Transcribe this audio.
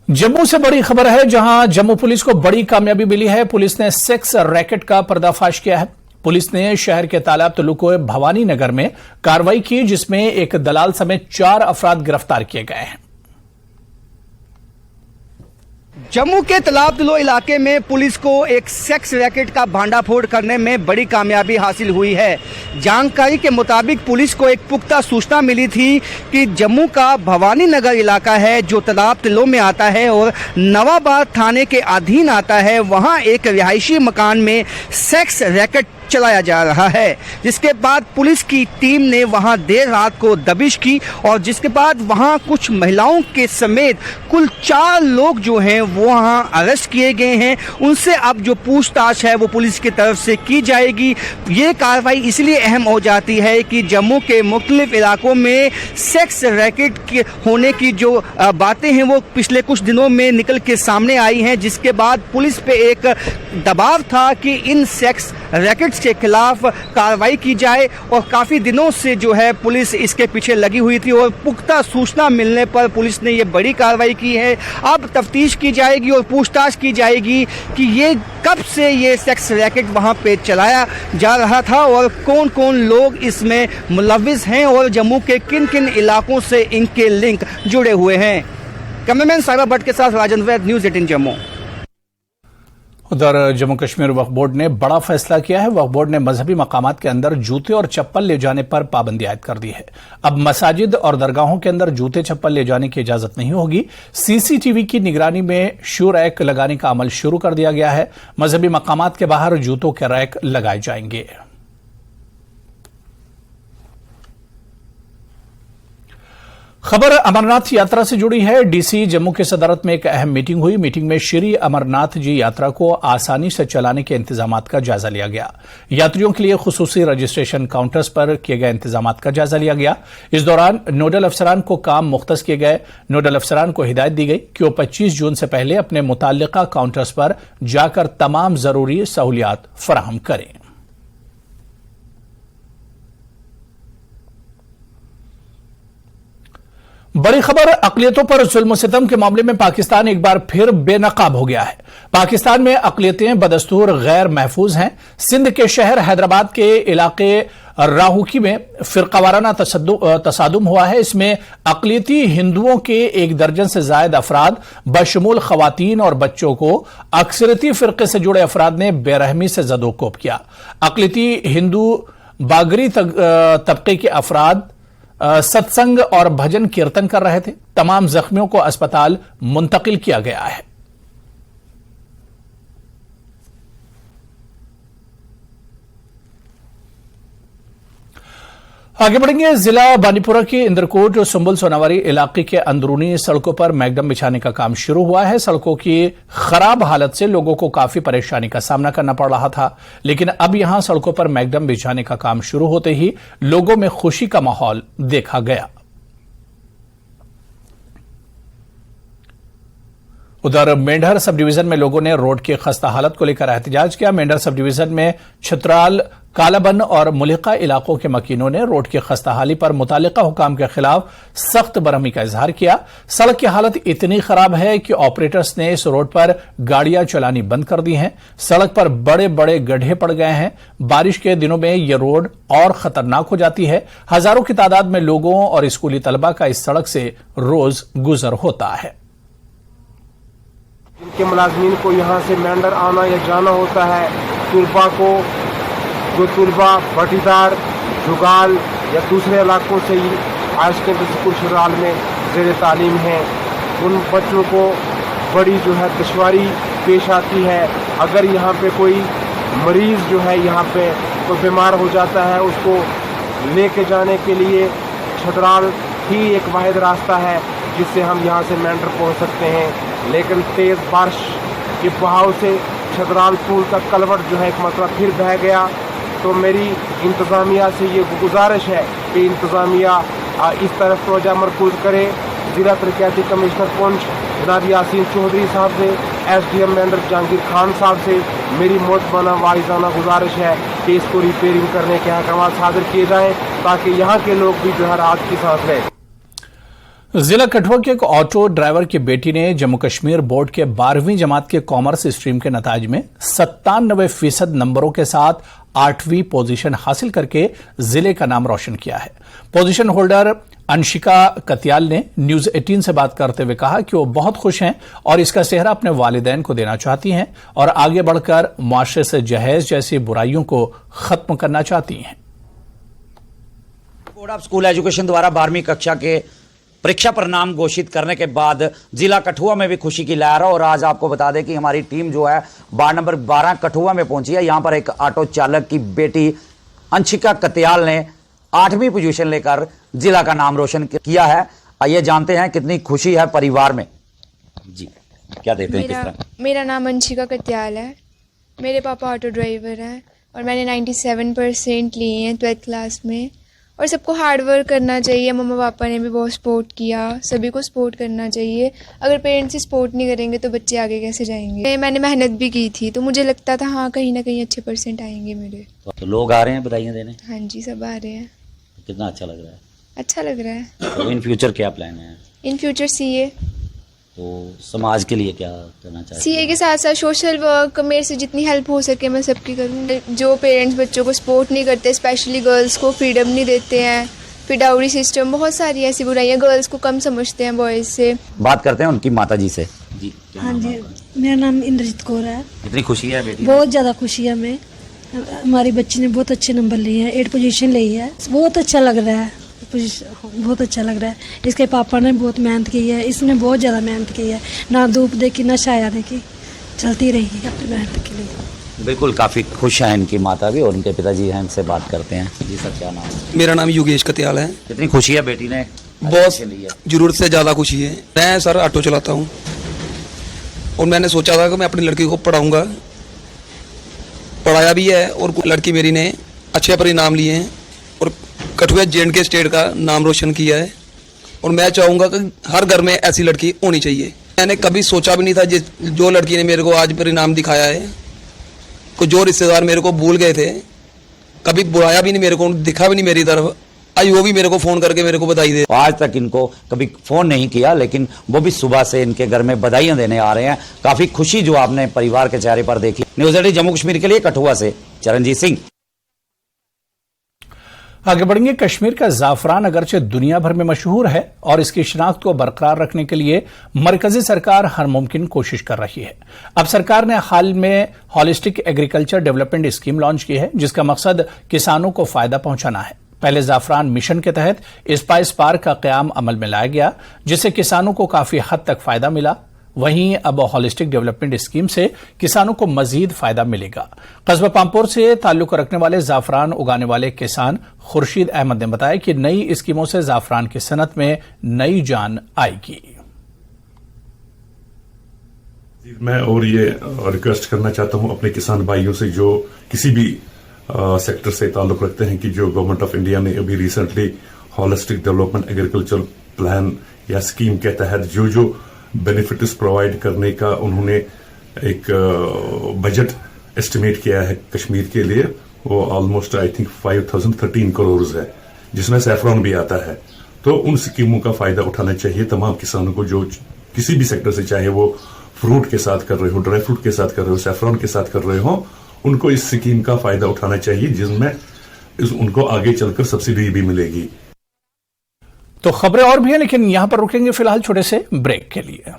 जम्मू से बड़ी खबर है, जहां जम्मू पुलिस को बड़ी कामयाबी मिली है। पुलिस ने सेक्स रैकेट का पर्दाफाश किया है। पुलिस ने शहर के तालाब तलुको भवानी नगर में कार्रवाई की, जिसमें एक दलाल समेत 4 अफराद गिरफ्तार किए गए हैं। जम्मू के तालाब तलो इलाके में पुलिस को एक सेक्स रैकेट का भांडाफोड़ करने में बड़ी कामयाबी हासिल हुई है। जानकारी के मुताबिक पुलिस को एक पुख्ता सूचना मिली थी कि जम्मू का भवानी नगर इलाका है जो तालाब तलो में आता है और नवाबाद थाने के अधीन आता है। वहां एक रिहायशी मकान में सेक्स रैकेट चलाया जा रहा है, जिसके बाद पुलिस की टीम ने वहां देर रात को दबिश की और जिसके बाद वहां कुछ महिलाओं के समेत कुल 4 लोग जो हैं वो वहां अरेस्ट किए गए हैं। उनसे अब जो पूछताछ है वो पुलिस की तरफ से की जाएगी। ये कार्रवाई इसलिए अहम हो जाती है कि जम्मू के मुख्तलिफ इलाकों में सेक्स रैकेट के होने की जो बातें हैं वो पिछले कुछ दिनों में निकल के सामने आई हैं, जिसके बाद पुलिस पे एक दबाव था कि इन सेक्स रैकेट के खिलाफ कार्रवाई की जाए और काफी दिनों से जो है पुलिस इसके पीछे लगी हुई थी और पुख्ता सूचना मिलने पर पुलिस ने ये बड़ी कार्रवाई की है। अब तफ्तीश की जाएगी और पूछताछ की जाएगी कि ये कब से ये सेक्स रैकेट वहां पे चलाया जा रहा था और कौन कौन लोग इसमें मुलव्विस हैं और जम्मू के किन किन इलाकों से इनके लिंक जुड़े हुए हैं। कैमरामैन साहिबा भट्ट के साथ राजन वैद, न्यूज़ 18 जम्मू। उधर जम्मू कश्मीर वक्फ बोर्ड ने बड़ा फैसला किया है। वक्फ बोर्ड ने मजहबी मकामात के अंदर जूते और चप्पल ले जाने पर पाबंदी आयद कर दी है। अब मसाजिद और दरगाहों के अंदर जूते चप्पल ले जाने की इजाजत नहीं होगी। सीसीटीवी की निगरानी में शू रैक लगाने का अमल शुरू कर दिया गया है। मजहबी मकामात के बाहर जूतों के रैक लगाए जाएंगे। खबर अमरनाथ यात्रा से जुड़ी है। डीसी जम्मू की सदारत में एक अहम मीटिंग हुई। मीटिंग में श्री अमरनाथ जी यात्रा को आसानी से चलाने के इंतजामात का जायजा लिया गया। यात्रियों के लिए खुसूसी रजिस्ट्रेशन काउंटर्स पर किए गए इंतजामात का जायजा लिया गया। इस दौरान नोडल अफसरान को काम मुख्तस किए गए। नोडल अफसरान को हिदायत दी गई कि वो 25 जून से पहले अपने मुताल्लिका काउंटर्स पर जाकर तमाम जरूरी सहूलियात फराहम करें। बड़ी खबर, अकलियतों पर जुल्म सितम के मामले में पाकिस्तान एक बार फिर बेनकाब हो गया है। पाकिस्तान में अकलियतें बदस्तूर गैर महफूज हैं। सिंध के शहर हैदराबाद के इलाके राहुकी में फिरकावाराना तसादुम हुआ है। इसमें अकलियती हिंदुओं के 1 दर्जन से ज्यादा अफराद बशमूल खवातीन और बच्चों को अक्सरती फिरके से जुड़े अफराद ने बेरहमी से जदोकोब किया। अकलियती हिंदू बागरी तबके के अफराद सत्संग और भजन कीर्तन कर रहे थे। तमाम जख्मियों को अस्पताल मुंतकिल किया गया है। आगे बढ़ेंगे। जिला बानीपुरा के इंद्रकोट सुंबुल सोनावारी इलाके के अंदरूनी सड़कों पर मैगडम बिछाने का काम शुरू हुआ है। सड़कों की खराब हालत से लोगों को काफी परेशानी का सामना करना पड़ रहा था, लेकिन अब यहां सड़कों पर मैगडम बिछाने का काम शुरू होते ही लोगों में खुशी का माहौल देखा गया। उधर मेंढर सब डिवीजन में लोगों ने रोड की खस्ता हालत को लेकर एहतजाज किया। मेंढर सब डिवीजन में छतराल, कालाबन और मुलिका इलाकों के मकीनों ने रोड की खस्ताहाली पर मुतालिका हुकाम के खिलाफ सख्त बरहमी का इजहार किया। सड़क की हालत इतनी खराब है कि ऑपरेटर्स ने इस रोड पर गाड़ियां चलानी बंद कर दी हैं। सड़क पर बड़े बड़े गड्ढे पड़ गए हैं। बारिश के दिनों में यह रोड और खतरनाक हो जाती है। हजारों की तादाद में लोगों और स्कूली तलबा का इस सड़क से रोज गुजर होता है। जिनके मुलाजमीन को यहाँ से मेंढर आना या जाना होता है, तुलबा को जो तुलबा भटीदार, जुगाल या दूसरे इलाकों से ही आज के स्कूल शुराल में ज़ेर तालीम हैं, उन बच्चों को बड़ी जो है दुश्वारी पेश आती है। अगर यहाँ पे कोई मरीज़ जो है यहाँ पे कोई बीमार हो जाता है, उसको लेके जाने के लिए छतराल ही एक वाहिद रास्ता है जिससे हम यहाँ से मेंढर पहुँच सकते हैं। लेकिन तेज़ बारिश के बहाव से छतराल पुल का कलवट जो है एक मरतबा फिर बह गया। तो मेरी इंतज़ामिया से ये गुजारिश है कि इंतज़ामिया इस तरफ तवज्जो मरकूज़ करे। ज़िला तरक्याती कमिश्नर पुंछ जनाब यासीन चौधरी साहब से, SDM मेंढर जहांगीर खान साहब से मेरी मोतबाना वाइज़ाना गुजारिश है कि इसको रिपेयरिंग करने के अहकाम सादर किए जाएँ ताकि यहाँ के लोग भी जो है राहत की सांस लें। जिला कठुआ के एक ऑटो ड्राइवर की बेटी ने जम्मू कश्मीर बोर्ड के 12वीं जमात के कॉमर्स स्ट्रीम के नताज में 97% नंबरों के साथ 8वीं पोजीशन हासिल करके जिले का नाम रोशन किया है। पोजीशन होल्डर अंशिका कत्याल ने न्यूज 18 से बात करते हुए कहा कि वो बहुत खुश हैं और इसका सेहरा अपने वालिदैन को देना चाहती हैं और आगे बढ़कर मुआशरे से जहेज जैसी बुराइयों को खत्म करना चाहती हैं। बोर्ड ऑफ स्कूल एजुकेशन द्वारा 12वीं कक्षा के परीक्षा परिणाम घोषित करने के बाद जिला कठुआ में भी खुशी की लहर है। और आज आपको बता दें कि हमारी टीम जो है वार्ड नंबर 12 कठुआ में पहुंची है। यहां पर एक ऑटो चालक की बेटी अंशिका कत्याल ने 8वीं पोजीशन लेकर जिला का नाम रोशन किया है। आइए जानते हैं कितनी खुशी है परिवार में। जी क्या देते हैं, किस तरह? मेरा नाम अंशिका कत्याल है। मेरे पापा ऑटो ड्राइवर हैं और मैंने 97% लिए हैं 12th क्लास में। और सबको हार्ड वर्क करना चाहिए। मम्मा पापा ने भी बहुत सपोर्ट किया। सभी को सपोर्ट करना चाहिए। अगर पेरेंट्स ही सपोर्ट नहीं करेंगे तो बच्चे आगे कैसे जाएंगे। मैंने मेहनत भी की थी तो मुझे लगता था हाँ कहीं ना कहीं अच्छे % आएंगे मेरे। तो लोग आ रहे हैं बधाइयाँ देने? हाँ जी, सब आ रहे हैं। कितना अच्छा लग रहा है? अच्छा लग रहा है। तो इन फ्यूचर क्या प्लान है? In future CA। तो समाज के लिए क्या करना चाहते हैं? CA के साथ साथ सोशल वर्क मेरे से जितनी हेल्प हो सके मैं सबकी करूँ। जो पेरेंट्स बच्चों को सपोर्ट नहीं करते, स्पेशली गर्ल्स को फ्रीडम नहीं देते हैं, फिर डाउरी सिस्टम, बहुत सारी ऐसी बुराइयां, गर्ल्स को कम समझते हैं बॉयज से। बात करते हैं उनकी माता जी से। जी हाँ जी, मेरा नाम इंद्रजीत कौर है। कितनी खुशी है बेटी? बहुत ज़्यादा खुशी है हमें। हमारी बच्ची ने बहुत अच्छे नंबर लिए हैं, 8 पोजीशन ली है। बहुत अच्छा लग रहा है, बहुत अच्छा लग रहा है। इसके पापा ने बहुत मेहनत की है, इसने बहुत ज़्यादा मेहनत की है। ना धूप देखी ना छाया देखी, चलती रही अपनी मेहनत के लिए। बिल्कुल, काफ़ी खुश हैं इनकी माता भी और उनके पिताजी हैं। इनसे बात करते हैं। जी सर, क्या नाम है? मेरा नाम योगेश कत्याल है। कितनी खुशी है बेटी ने? बहुत जरूरत से ज़्यादा खुशी है। मैं सर ऑटो चलाता हूँ और मैंने सोचा था कि मैं अपनी लड़की को पढ़ाऊँगा, पढ़ाया भी है और लड़की मेरी ने अच्छे परिणाम लिए हैं और कठुआ J&K स्टेट का नाम रोशन किया है। और मैं चाहूँगा कि हर घर में ऐसी लड़की होनी चाहिए। मैंने कभी सोचा भी नहीं था जो लड़की ने मेरे को आज परिणाम दिखाया है। को जो रिश्तेदार मेरे को भूल गए थे, कभी बुलाया भी नहीं, मेरे को दिखा भी नहीं मेरी तरफ, आज वो भी मेरे को फ़ोन करके मेरे को बधाई दे। आज तक इनको कभी फ़ोन नहीं किया, लेकिन वो भी सुबह से इनके घर में बधाइयाँ देने आ रहे हैं। काफ़ी खुशी जो आपने परिवार के चेहरे पर देखी। न्यूज़ 18 जम्मू कश्मीर के लिए कठुआ से चरणजीत सिंह। आगे बढ़ेंगे। कश्मीर का ज़ाफ़रान अगरचे दुनिया भर में मशहूर है और इसकी शिनाख्त को बरकरार रखने के लिए मरकजी सरकार हर मुमकिन कोशिश कर रही है। अब सरकार ने हाल में holistic agriculture development scheme launch की है, जिसका मकसद किसानों को फायदा पहुंचाना है। पहले ज़ाफ़रान मिशन के तहत स्पाइस पार्क का क़याम अमल में लाया गया, जिससे किसानों को काफी हद तक फायदा मिला। वहीं अब हॉलिस्टिक डेवलपमेंट स्कीम से किसानों को मजीद फायदा मिलेगा। कस्बा पामपुर से ताल्लुक रखने वाले ज़ाफ़रान उगाने वाले किसान खुर्शीद अहमद ने बताया कि नई स्कीमों से ज़ाफ़रान की सनत में नई जान आएगी। मैं और ये रिक्वेस्ट करना चाहता हूं अपने किसान भाइयों से जो किसी भी सेक्टर से ताल्लुक रखते हैं कि जो गवर्नमेंट ऑफ इंडिया ने अभी recently holistic development agriculture plan या स्कीम के तहत जो बेनिफिट्स प्रोवाइड करने का उन्होंने एक बजट एस्टिमेट किया है कश्मीर के लिए, वो ऑलमोस्ट आई थिंक 5013 करोड़ है, जिसमें सैफरॉन भी आता है। तो उन स्कीमों का फायदा उठाना चाहिए तमाम किसानों को जो किसी भी सेक्टर से, चाहे वो फ्रूट के साथ कर रहे हो, ड्राई फ्रूट के साथ कर रहे हो, सैफरॉन के साथ कर रहे हो, उनको इस स्कीम का फायदा उठाना चाहिए, जिसमें उनको आगे चलकर सब्सिडी भी मिलेगी। तो खबरें और भी हैं, लेकिन यहां पर रुकेंगे फिलहाल छोटे से ब्रेक के लिए।